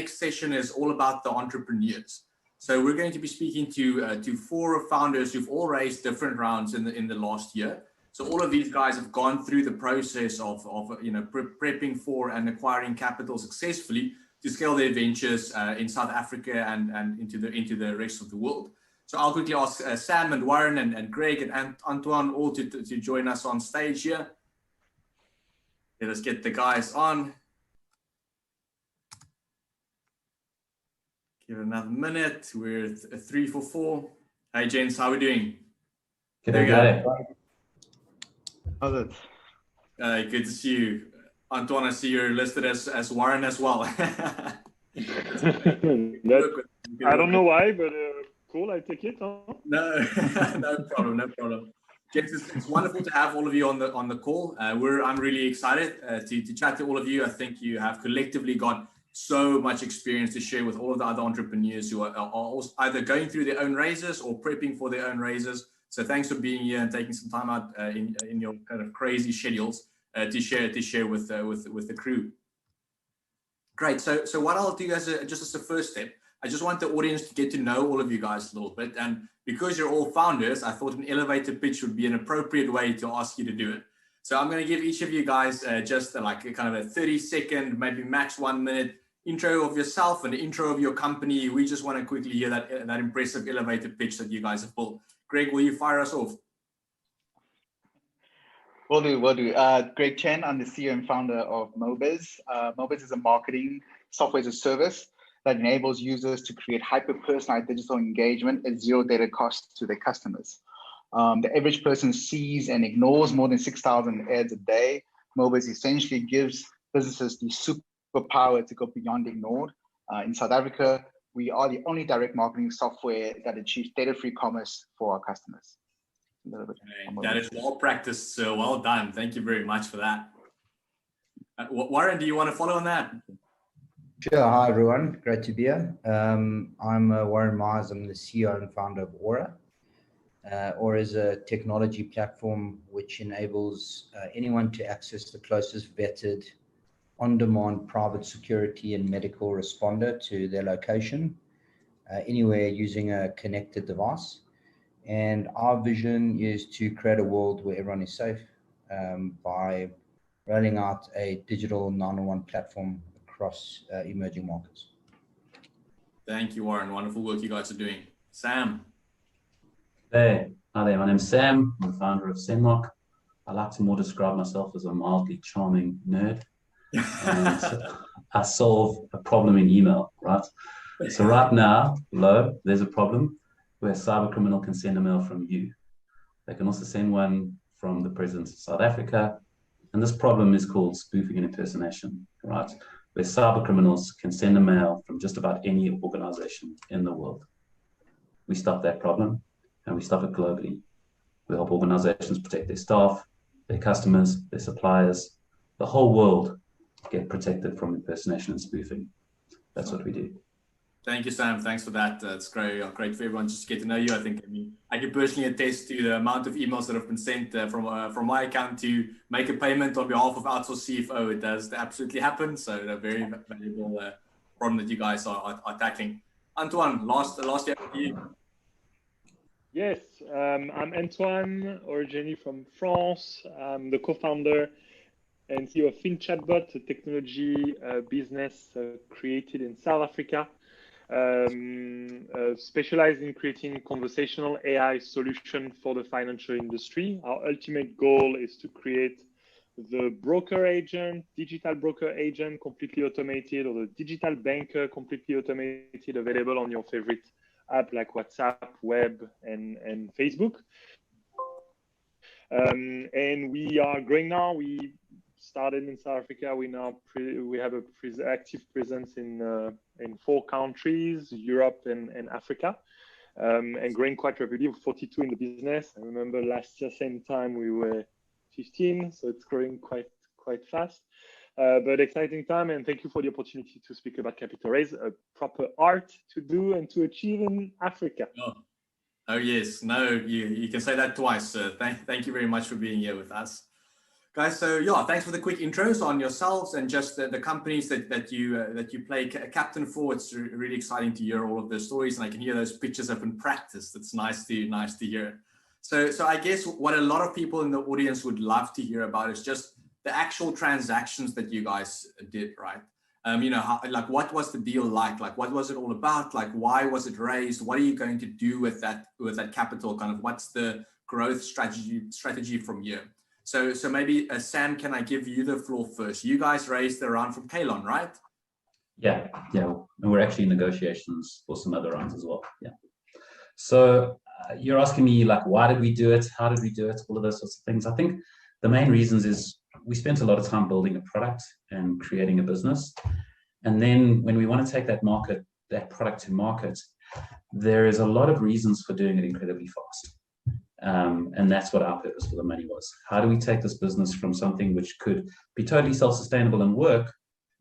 next session is all about the entrepreneurs. So we're going to be speaking to four founders who've all raised different rounds in the last year. So all of these guys have gone through the process of prepping for and acquiring capital successfully to scale their ventures in South Africa and into the rest of the world. So I'll quickly ask Sam and Warren and Greg and Antoine all to join us on stage here. Let us get the guys on. Give it another minute. We're at 3 for 4. Hey, gents, how are we doing? There we go. How's it? Good to see you. Antoine, I see you're listed as Warren as well. I don't know why, but cool, I take it. Huh? No, no problem. Gents, it's wonderful to have all of you on the call. I'm really excited to chat to all of you. I think you have collectively got so much experience to share with all of the other entrepreneurs who are either going through their own raises or prepping for their own raises. So thanks for being here and taking some time out in your kind of crazy schedules to share with the crew. Great. So what I'll do just as a first step, I just want the audience to get to know all of you guys a little bit. And because you're all founders, I thought an elevator pitch would be an appropriate way to ask you to do it. So I'm going to give each of you guys just like a kind of a 30-second, maybe max 1 minute intro of yourself and the intro of your company. We just want to quickly hear that impressive elevator pitch that you guys have built. Greg, will you fire us off? Will do. Greg Chen, I'm the CEO and founder of Mobiz. Mobiz is a marketing software as a service that enables users to create hyper-personalized digital engagement at zero data cost to their customers. The average person sees and ignores more than 6,000 ads a day. Mobiz essentially gives businesses the superpower to go beyond ignored. In South Africa, we are the only direct marketing software that achieves data-free commerce for our customers. That is well practiced, so well done. Thank you very much for that. Warren, do you want to follow on that? Sure. Hi, everyone. Great to be here. I'm Warren Myers. I'm the CEO and founder of Aura. Aura is a technology platform which enables anyone to access the closest vetted on-demand private security and medical responder to their location anywhere using a connected device. And our vision is to create a world where everyone is safe by rolling out a digital 911 platform across emerging markets. Thank you, Warren. Wonderful work you guys are doing. Sam. Hey, hi there. My name's Sam. I'm the founder of Senmark. I like to more describe myself as a mildly charming nerd. And I solve a problem in email, right? So right now, there's a problem where a cyber criminal can send a mail from you. They can also send one from the president of South Africa. And this problem is called spoofing and impersonation, right? Where cyber criminals can send a mail from just about any organization in the world. We stop that problem and we stop it globally. We help organizations protect their staff, their customers, their suppliers, the whole world get protected from impersonation and spoofing. That's what we do. Thank you, Sam. Thanks for that. It's great for everyone just to get to know you. I can personally attest to the amount of emails that have been sent from my account to make a payment on behalf of outsourced CFO. It does absolutely happen. So a very valuable problem that you guys are tackling. Antoine, last year for you. Yes, I'm Antoine, originally from France. I'm the co-founder and CEO of FundChatbot, a technology business created in South Africa. Specialized in creating conversational AI solution for the financial industry. Our ultimate goal is to create the broker agent, digital broker agent, completely automated, or the digital banker, completely automated, available on your favorite app like WhatsApp, web, and Facebook. And we are growing now. We started in South Africa. We have a active presence in 4 countries, Europe and Africa, and growing quite rapidly. 42 in the business. I remember last year, same time, we were 15, so it's growing quite fast. But exciting time, and thank you for the opportunity to speak about capital raise, a proper art to do and to achieve in Africa. Oh yes, no, you can say that twice. Thank you very much for being here with us. Guys, so yeah, thanks for the quick intros on yourselves and just the companies that you play captain for. It's really exciting to hear all of those stories, and I can hear those pictures up in practice. That's nice to hear. So I guess what a lot of people in the audience would love to hear about is just the actual transactions that you guys did, right? Like what was the deal like? Like what was it all about? Like why was it raised? What are you going to do with that capital? Kind of what's the growth strategy from here? So maybe Sam, can I give you the floor first? You guys raised the round from Kalon, right? Yeah, and we're actually in negotiations for some other rounds as well. Yeah. So you're asking me like, why did we do it? How did we do it? All of those sorts of things. I think the main reasons is we spent a lot of time building a product and creating a business, and then when we want to take that product to market, there is a lot of reasons for doing it incredibly fast. And that's what our purpose for the money was. How do we take this business from something which could be totally self-sustainable and work,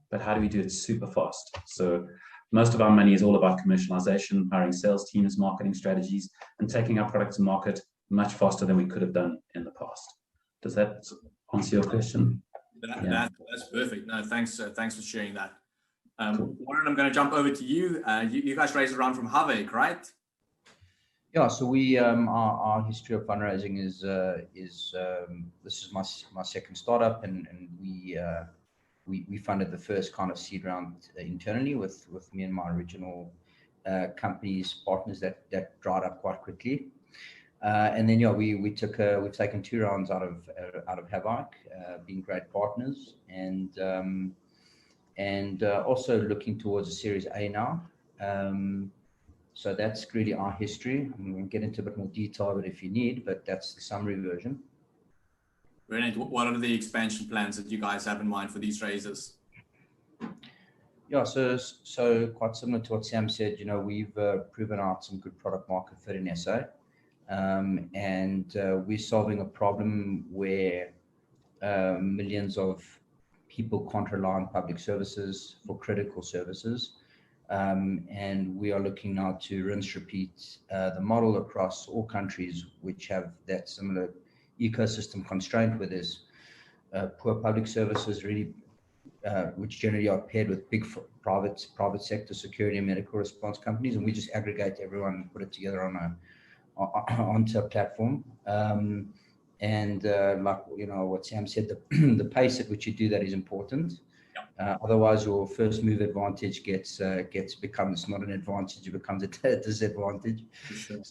but how do we do it super fast? So most of our money is all about commercialization, hiring sales teams, marketing strategies, and taking our product to market much faster than we could have done in the past. Does that answer your question? That's perfect. No, thanks for sharing that. Warren, I'm going to jump over to you. You guys raised a round from Havik, right? Yeah, so we our history of fundraising is this is my second startup, and we funded the first kind of seed round internally with me and my original company's partners that dried up quite quickly, and then we've taken 2 rounds out of Havik, being great partners, and also looking towards a Series A now. So that's really our history. I'm going to get into a bit more detail of it if you need, but that's the summary version. Brilliant. What are the expansion plans that you guys have in mind for these raises? Yeah, so quite similar to what Sam said, we've proven out some good product market fit in SA, and we're solving a problem where millions of people can't rely on public services for critical services. And we are looking now to rinse, repeat the model across all countries which have that similar ecosystem constraint, where there's poor public services, really, which generally are paired with big private sector security and medical response companies, and we just aggregate everyone and put it together onto a platform. And like what Sam said, the pace at which you do that is important. Otherwise, your first move advantage becomes not an advantage; it becomes a disadvantage. Sure.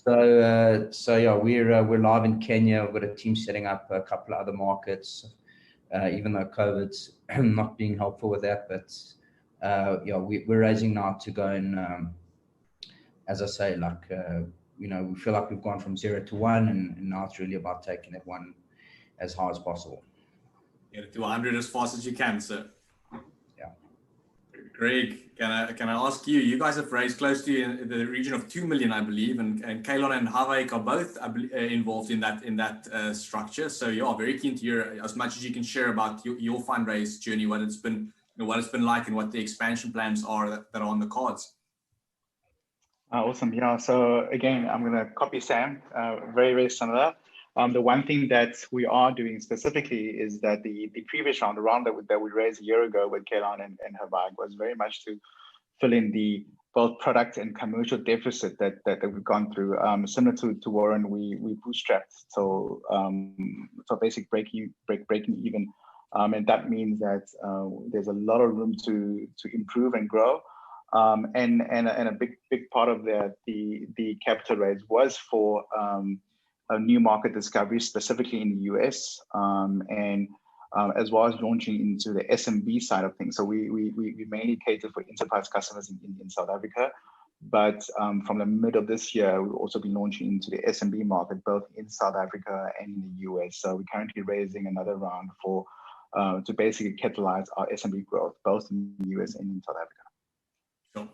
So yeah, we're live in Kenya. We've got a team setting up a couple of other markets, even though COVID's not being helpful with that. But we're raising now to go and, as I say, we feel like we've gone from 0 to 1, and now it's really about taking that one as high as possible. Get it to 100 as fast as you can, sir. Greg, can I ask you? You guys have raised close to the region of 2 million, I believe, and Kalon and Havik are both involved in that structure. So very keen to hear as much as you can share about your fundraise journey, what it's been like, and what the expansion plans are that are on the cards. Awesome. Yeah. So again, I'm going to copy Sam. Very, very similar. The one thing that we are doing specifically is that the previous round, the round that we raised a year ago with Kalon and Havik, was very much to fill in the both product and commercial deficit that we've gone through. Similar to Warren, we bootstrapped, so basic breaking even, and that means that there's a lot of room to improve and grow. And a big part of the capital raise was for a new market discovery, specifically in the US, and as well as launching into the SMB side of things. So we mainly cater for enterprise customers in South Africa, but from the middle of this year, we'll also be launching into the SMB market, both in South Africa and in the US. So we're currently raising another round to basically catalyze our SMB growth, both in the US and in South Africa. Sure.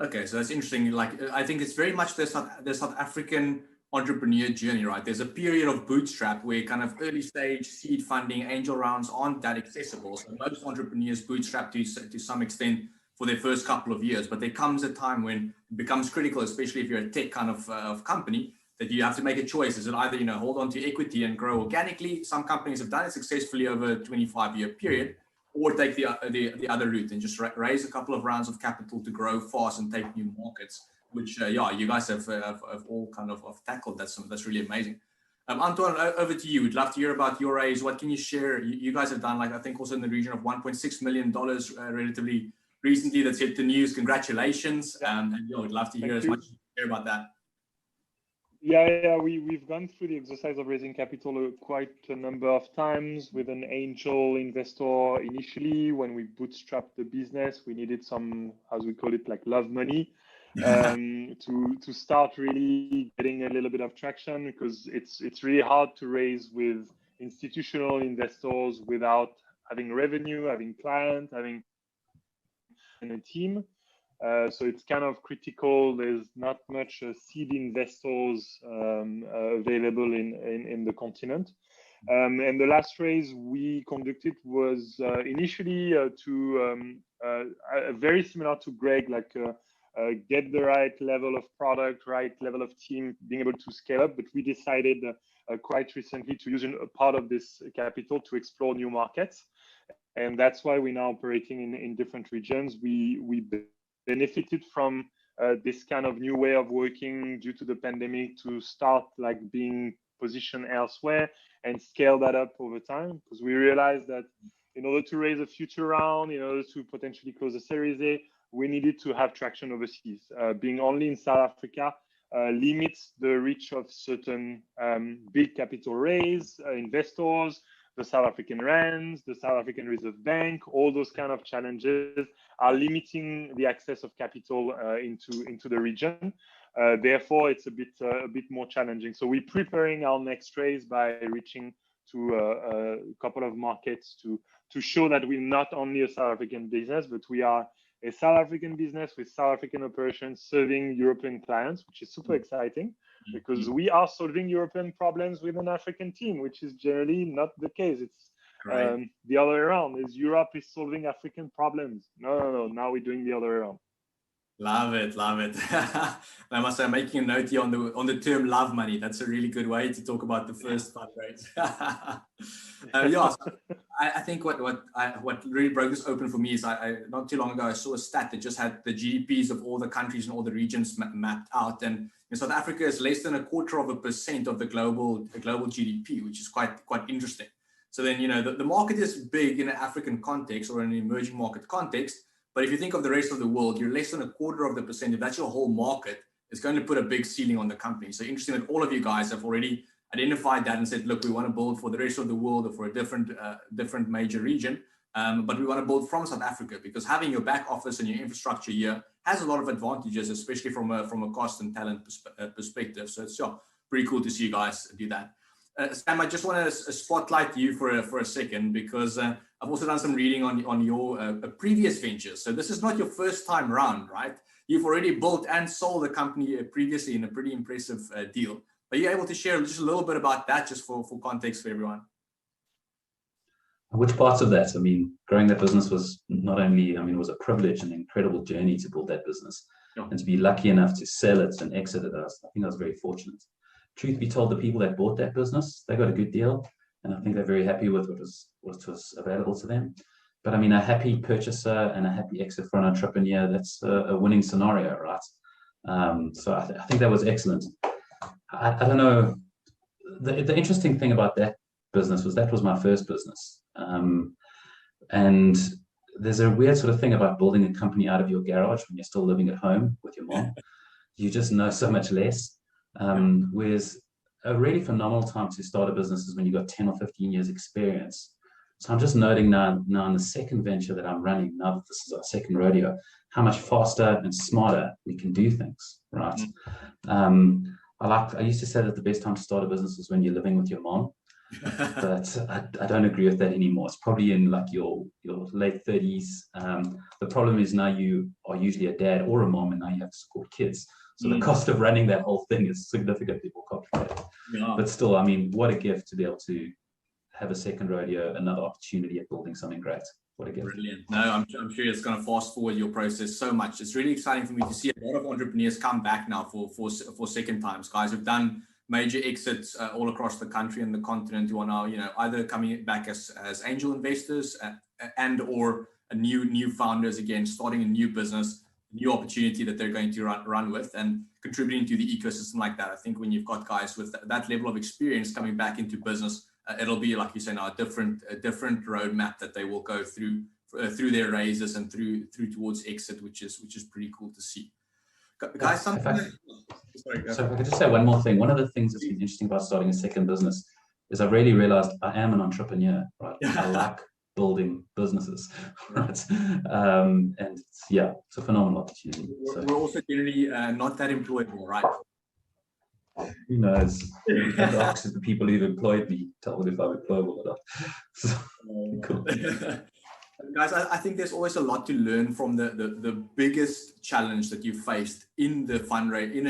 Okay, so that's interesting. I think it's very much the South African entrepreneur journey, right? There's a period of bootstrap where kind of early stage seed funding, angel rounds aren't that accessible. So most entrepreneurs bootstrap to some extent for their first couple of years, but there comes a time when it becomes critical, especially if you're a tech kind of company, that you have to make a choice. Is it either, you know, hold on to equity and grow organically? Some companies have done it successfully over a 25-year period, or take the other route and just raise a couple of rounds of capital to grow fast and take new markets, which, yeah, you guys have all kind of tackled. That's really amazing. Antoine, over to you. We'd love to hear about your raise. What can you share? You guys have done, like, I think also in the region of $1.6 million relatively recently. That's hit the news. Congratulations. And yeah, we'd love to hear as much as you can share about that. Yeah, we've gone through the exercise of raising capital quite a number of times with an angel investor. Initially, when we bootstrapped the business, we needed some, as we call it, like love money, to start really getting a little bit of traction, because it's really hard to raise with institutional investors without having revenue, having clients, having a team. So it's kind of critical. There's not much seed investors available in the continent. And the last raise we conducted was initially very similar to Greg, like get the right level of product, right level of team, being able to scale up. But we decided quite recently to use a part of this capital to explore new markets. And that's why we're now operating in different regions. We benefited from this kind of new way of working due to the pandemic to start like being positioned elsewhere and scale that up over time, because we realized that in order to raise a future round, in order to potentially close a Series A, we needed to have traction overseas. Being only in South Africa limits the reach of certain big capital raise investors, the South African rands, the South African Reserve Bank. All those kind of challenges are limiting the access of capital into the region. Therefore, it's a bit more challenging. So we're preparing our next raise by reaching to a couple of markets to show that we're not only a South African business, but we are a South African business with South African operations serving European clients, which is super exciting, because we are solving European problems with an African team, which is generally not the case. It's the other way around. Is Europe is solving African problems? No. Now we're doing the other way around. Love it. I must say, I'm making a note here on the term love money. That's a really good way to talk about the first fundraise. Yeah, I think what really broke this open for me is I not too long ago I saw a stat that just had the GDPs of all the countries and all the regions mapped out, and in South Africa is less than 0.25% of the global GDP, which is quite interesting. So then, you know, the market is big in an African context or an emerging market context. But if you think of the rest of the world, you're less than 0.25%. If that's your whole market, it's going to put a big ceiling on the company. So interesting that all of you guys have already identified that and said, look, we want to build for the rest of the world or for a different major region. But we want to build from South Africa, because having your back office and your infrastructure here has a lot of advantages, especially from a cost and talent perspective. So it's pretty cool to see you guys do that. Sam, I just want to spotlight you for a second, because I've also done some reading on your previous ventures. So this is not your first time around, right? You've already built and sold a company previously in a pretty impressive deal. Are you able to share just a little bit about that, just for context for everyone? Which parts of that? I mean, growing that business was not only, it was a privilege and an incredible journey to build that business. And to be lucky enough to sell it and exit it, I think I was very fortunate. Truth be told, the people that bought that business, they got a good deal, and I think they're very happy with what was available to them. But a happy purchaser and a happy exit for an entrepreneur, that's a winning scenario, right? So I think that was excellent. I don't know. The interesting thing about that business was that was my first business. And there's a weird sort of thing about building a company out of your garage when you're still living at home with your mom. You just know so much less. Whereas a really phenomenal time to start a business is when you've got 10 or 15 years experience. So I'm just noting now in the second venture that I'm running, now that this is our second rodeo, how much faster and smarter we can do things, right? I used to say that the best time to start a business is when you're living with your mom, but I don't agree with that anymore. It's probably in like your late 30s. The problem is now you are usually a dad or a mom, and now you have to support kids. So the cost of running that whole thing is significantly more complicated. But still, what a gift to be able to have a second rodeo, another opportunity at building something great. what a gift. Brilliant. No, I'm sure it's going to fast forward your process so much. It's really exciting for me to see a lot of entrepreneurs come back now for second times. Guys who've done major exits all across the country and the continent, who are now, either coming back as angel investors and or new founders, again, starting a new business, new opportunity that they're going to run with and contributing to the ecosystem like that. I think when you've got guys with that level of experience coming back into business, it'll be, like you say now, a different roadmap that they will go through their raises and through towards exit, which is pretty cool to see. Guys, So if I could just say one more thing. One of the things that's been interesting about starting a second business is I really realized I am an entrepreneur, right? I like building businesses, right? And it's a phenomenal opportunity. So, we're also generally not that employable, right? Who knows? The people who've employed me tell me if I'm employable or not. So, cool. Guys, I think there's always a lot to learn from the biggest challenge that you faced in the fundraise, in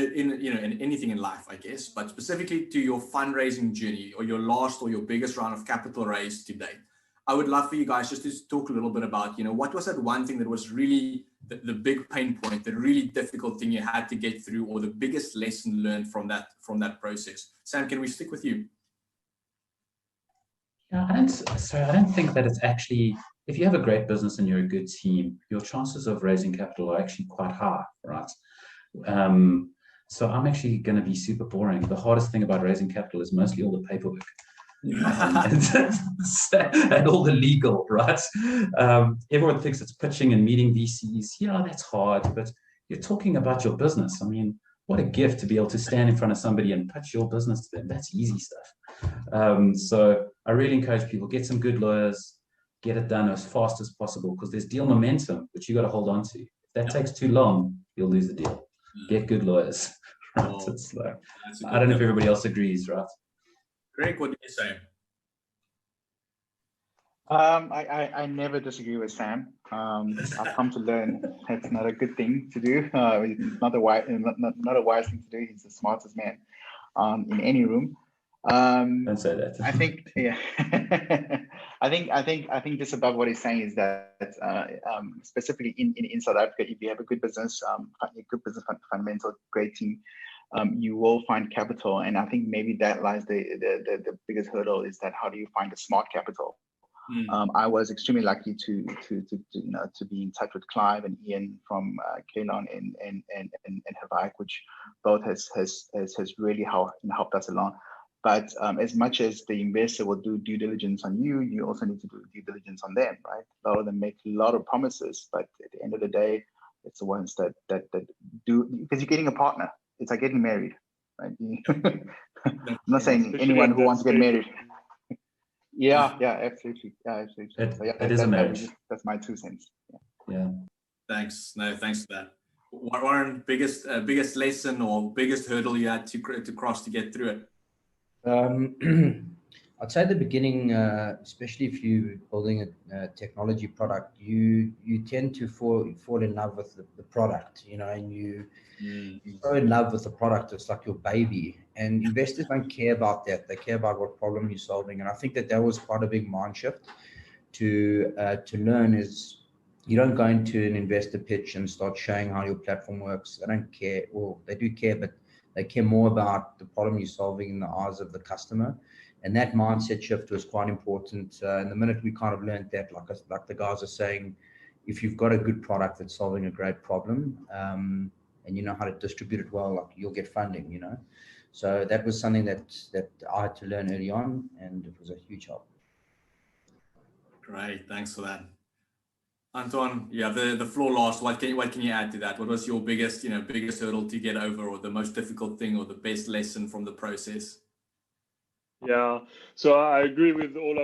anything in life, I guess, but specifically to your fundraising journey or your last or your biggest round of capital raised to date. I would love for you guys just to talk a little bit about, what was that one thing that was really the big pain point, the really difficult thing you had to get through, or the biggest lesson learned from that process? Sam, can we stick with you? Yeah, I don't think that it's actually, if you have a great business and you're a good team, your chances of raising capital are actually quite high, right? So I'm actually going to be super boring. The hardest thing about raising capital is mostly all the paperwork. And all the legal, right? Everyone thinks it's pitching and meeting VCs. Yeah, that's hard, but you're talking about your business. I mean, what a gift to be able to stand in front of somebody and pitch your business to them. That's easy stuff. So I really encourage people, get some good lawyers, get it done as fast as possible, because there's deal momentum, which you got to hold on to. If that takes too long, you'll lose the deal. Get good lawyers. Right? It's like, I don't know if everybody else agrees, right? Greg, what do you say? I never disagree with Sam. I've come to learn that's not a good thing to do. It's not a wise thing to do. He's the smartest man in any room. Don't say that. I think, yeah. I think just above what he's saying is that specifically in South Africa, if you have a good business, fundamental, great team, you will find capital. And I think maybe that lies the biggest hurdle, is that how do you find a smart capital? I was extremely lucky to be in touch with Clive and Ian from Kalon and Havaic, which both has really helped us along. But as much as the investor will do due diligence on you, you also need to do due diligence on them, right? A lot of them make a lot of promises, but at the end of the day, it's the ones that do, because you're getting a partner. It's like getting married, right? I'm not saying anyone who wants to get married. Yeah, absolutely. It is a marriage. That's my 2 cents. Yeah. Thanks. No, thanks for that. Warren, biggest lesson or biggest hurdle you had to cross to get through it? I'd say at the beginning, especially if you're building a technology product, you tend to fall in love with the product, and you're so in love with the product, it's like your baby. And investors don't care about that. They care about what problem you're solving. And I think that was quite a big mind shift to learn, is you don't go into an investor pitch and start showing how your platform works. They don't care. Well, they do care, but they care more about the problem you're solving in the eyes of the customer. And that mindset shift was quite important. And the minute we kind of learned that, like the guys are saying, if you've got a good product that's solving a great problem, and you know how to distribute it well, like you'll get funding, So that was something that I had to learn early on, and it was a huge help. Great, thanks for that. Anton, you have the floor last. What can you add to that? What was your biggest hurdle to get over, or the most difficult thing, or the best lesson from the process? Yeah, so I agree with all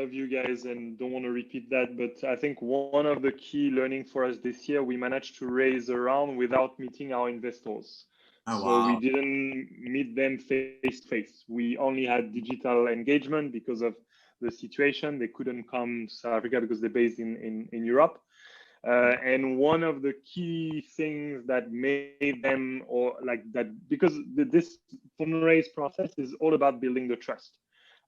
of you guys, and don't want to repeat that, but I think one of the key learning for us this year, we managed to raise a round without meeting our investors. Oh, so wow. We didn't meet them face to face. We only had digital engagement because of the situation. They couldn't come to South Africa because they're based in Europe. And one of the key things that made them, or like that, because this fundraise process is all about building the trust.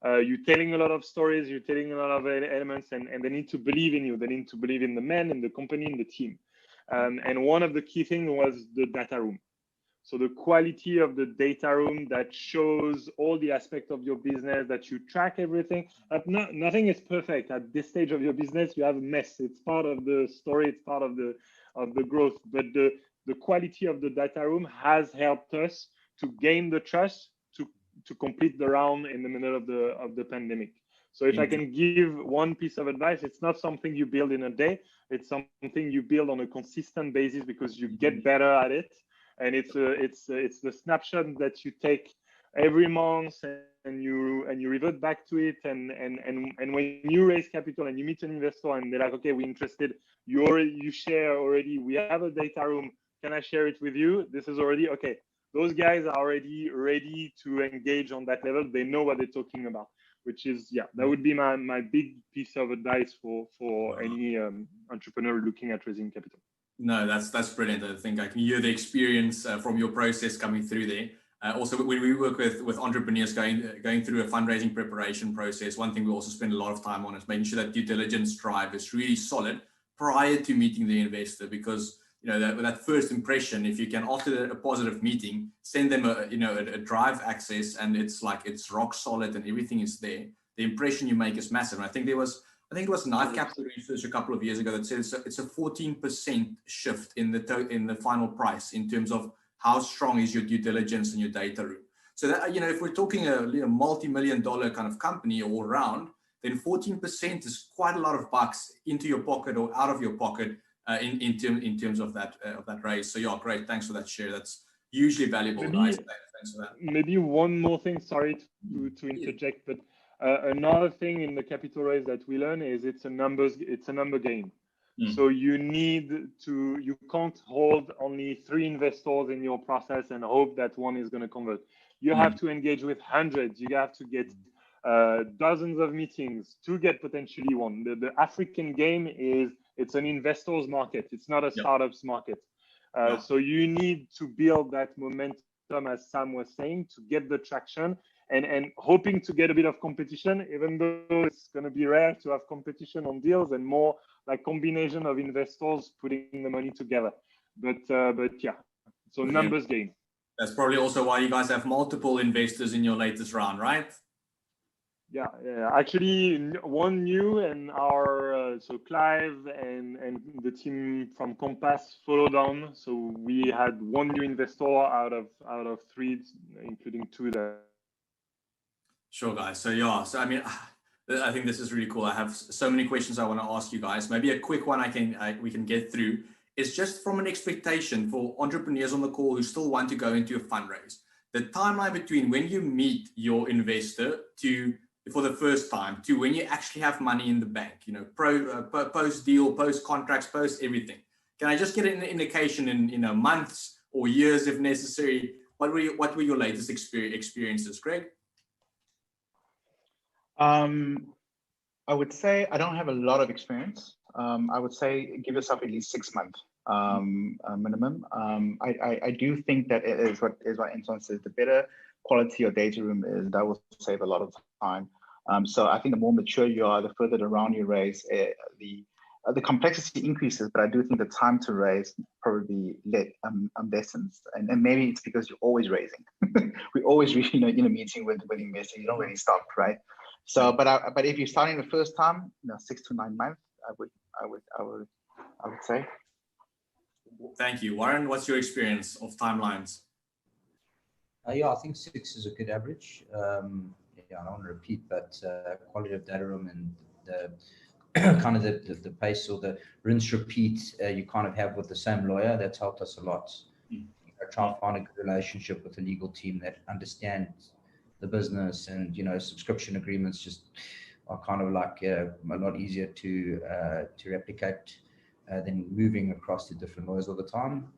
You're telling a lot of stories, you're telling a lot of elements, and they need to believe in you. They need to believe in the man, in the company, in the team. And one of the key things was the data room. So the quality of the data room that shows all the aspects of your business, that you track everything. Nothing is perfect at this stage of your business. You have a mess. It's part of the story. It's part of the growth. But the quality of the data room has helped us to gain the trust to complete the round in the middle of the pandemic. So if I can give one piece of advice, it's not something you build in a day. It's something you build on a consistent basis because you get better at it. And it's the snapshot that you take every month and you revert back to it. And when you raise capital and you meet an investor and they're like, okay, we're interested, you share already, we have a data room, can I share it with you? This is already okay. Those guys are already ready to engage on that level. They know what they're talking about, which is, yeah, that would be my big piece of advice for any entrepreneur looking at raising capital. No, that's brilliant. I think I can hear the experience from your process coming through there. Also, when we work with entrepreneurs going through a fundraising preparation process, one thing we also spend a lot of time on is making sure that due diligence drive is really solid prior to meeting the investor, because that first impression, if you can, after a positive meeting, send them a drive access, and it's rock solid and everything is there, the impression you make is massive. And I think it was Knife Capital research a couple of years ago that said it's a 14% shift in the final price in terms of how strong is your due diligence and your data room. So that, if we're talking a multi-million-dollar kind of company all around, then 14% is quite a lot of bucks into your pocket or out of your pocket in terms of that raise. So yeah, great. Thanks for that share. That's hugely valuable, guys. Thanks for that. Maybe one more thing. Sorry to interject, but another thing in the capital raise that we learn is it's a number game. So you can't hold only 3 investors in your process and hope that one is going to convert. You have to engage with hundreds. You have to get dozens of meetings to get potentially one. The African game it's an investor's market. It's not a startups market. So you need to build that momentum, as Sam was saying, to get the traction and hoping to get a bit of competition, even though it's going to be rare to have competition on deals and more like combination of investors putting the money together. But yeah, so numbers game. That's probably also why you guys have multiple investors in your latest round, right? Yeah. Actually, one new, and our so Clive and the team from Compass followed on. So we had one new investor out of 3, including 2 that. Sure, guys. So I mean, I think this is really cool. I have so many questions I want to ask you guys. Maybe a quick one we can get through is just from an expectation for entrepreneurs on the call who still want to go into a fundraise. The timeline between when you meet your investor for the first time to when you actually have money in the bank, post deal, post contracts, post everything. Can I just get an indication in months or years if necessary? What were your latest experiences, Greg? I would say I don't have a lot of experience. I would say give yourself at least 6 months minimum. I do think that it is what Anton says. The better quality your data room is, that will save a lot of time. So I think the more mature you are, the further around you raise, the complexity increases. But I do think the time to raise probably lessens, and maybe it's because you're always raising. We always in a meeting with investors, you don't really stop, right? So, but if you're starting the first time, 6 to 9 months, I would say. Thank you, Warren. What's your experience of timelines? Yeah, I think 6 is a good average. I don't want to repeat, but quality of data room and the kind of the pace or the rinse repeat you kind of have with the same lawyer, that's helped us a lot. Try and find a good relationship with the legal team that understands the business, and subscription agreements just are kind of like a lot easier to replicate than moving across to different lawyers all the time.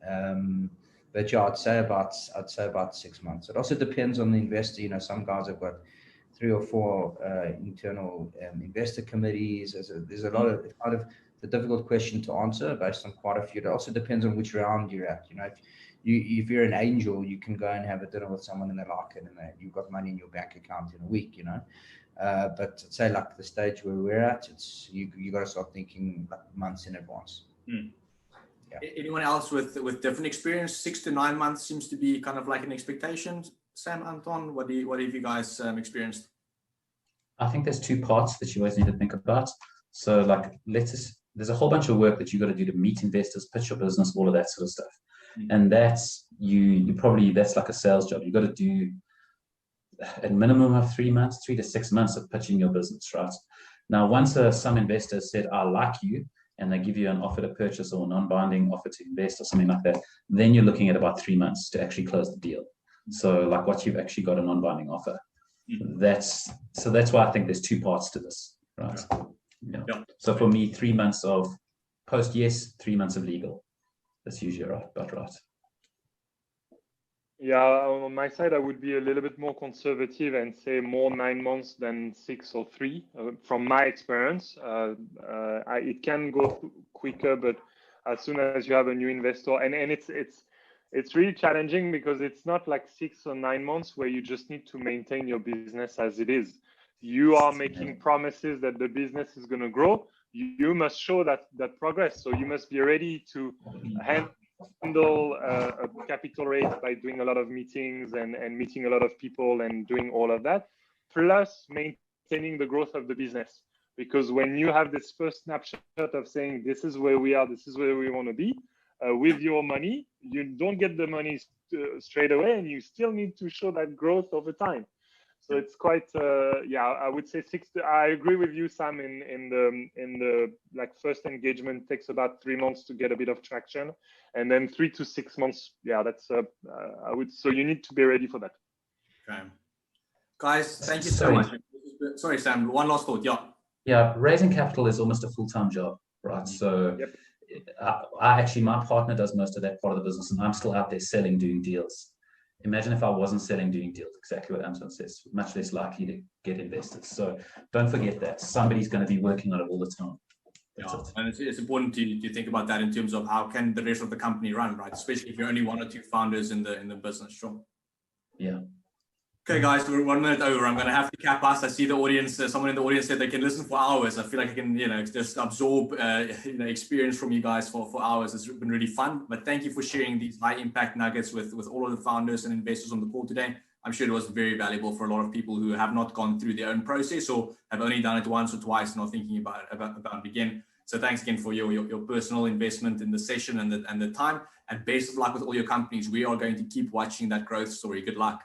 But yeah, I'd say about 6 months. It also depends on the investor. Some guys have got 3 or 4 internal investor committees. There's a lot of the difficult question to answer based on quite a few. It also depends on which round you're at. If you're an angel, you can go and have a dinner with someone and they like it, and you've got money in your bank account in a week. But I'd say like the stage where we're at, it's you got to start thinking like months in advance. Yeah. Anyone else with different experience? 6 to 9 months seems to be kind of like an expectation. Sam, Anton, what have you guys experienced? I think there's two parts that you always need to think about. So like, there's a whole bunch of work that you got to do to meet investors, pitch your business, all of that sort of stuff. And that's that's like a sales job. You got to do a minimum of 3 months, 3 to 6 months of pitching your business, right? Now, once some investor said, I like you, and they give you an offer to purchase or a non-binding offer to invest or something like that, then you're looking at about 3 months to actually close the deal. So like what you've actually got a non-binding offer. That's why I think there's two parts to this, right? Yeah. So for me, 3 months of post yes, 3 months of legal. That's usually about right. Yeah, on my side, I would be a little bit more conservative and say more 9 months than 6 or 3. From my experience, it can go quicker, but as soon as you have a new investor, and it's really challenging because it's not like 6 or 9 months where you just need to maintain your business as it is. You are making promises that the business is going to grow. You must show that progress. So you must be ready to handle a capital raise by doing a lot of meetings and meeting a lot of people and doing all of that, plus maintaining the growth of the business. Because when you have this first snapshot of saying, this is where we are, this is where we want to be, with your money, you don't get the money straight away, and you still need to show that growth over time. So it's quite, I would say I agree with you, Sam, in the like first engagement takes about 3 months to get a bit of traction, and then 3 to 6 months. Yeah, that's, so you need to be ready for that. Okay. Guys, thank you so much. Sorry, Sam, one last thought. Yeah, raising capital is almost a full-time job, right? So my partner does most of that part of the business, and I'm still out there selling, doing deals. Imagine if I wasn't selling, doing deals, exactly what Anton says, much less likely to get investors. So don't forget that somebody's going to be working on it all the time. And it's important to think about that in terms of how can the rest of the company run, right? Especially if you're only 1 or 2 founders in the business. Sure. Yeah. Okay, guys, we're 1 minute over. I'm going to have to cap us. I see the audience. Someone in the audience said they can listen for hours. I feel like I can, just absorb, experience from you guys for hours. It's been really fun. But thank you for sharing these high impact nuggets with all of the founders and investors on the call today. I'm sure it was very valuable for a lot of people who have not gone through their own process or have only done it once or twice and are thinking about it again. So thanks again for your personal investment in the session and the time. And best of luck with all your companies. We are going to keep watching that growth story. Good luck.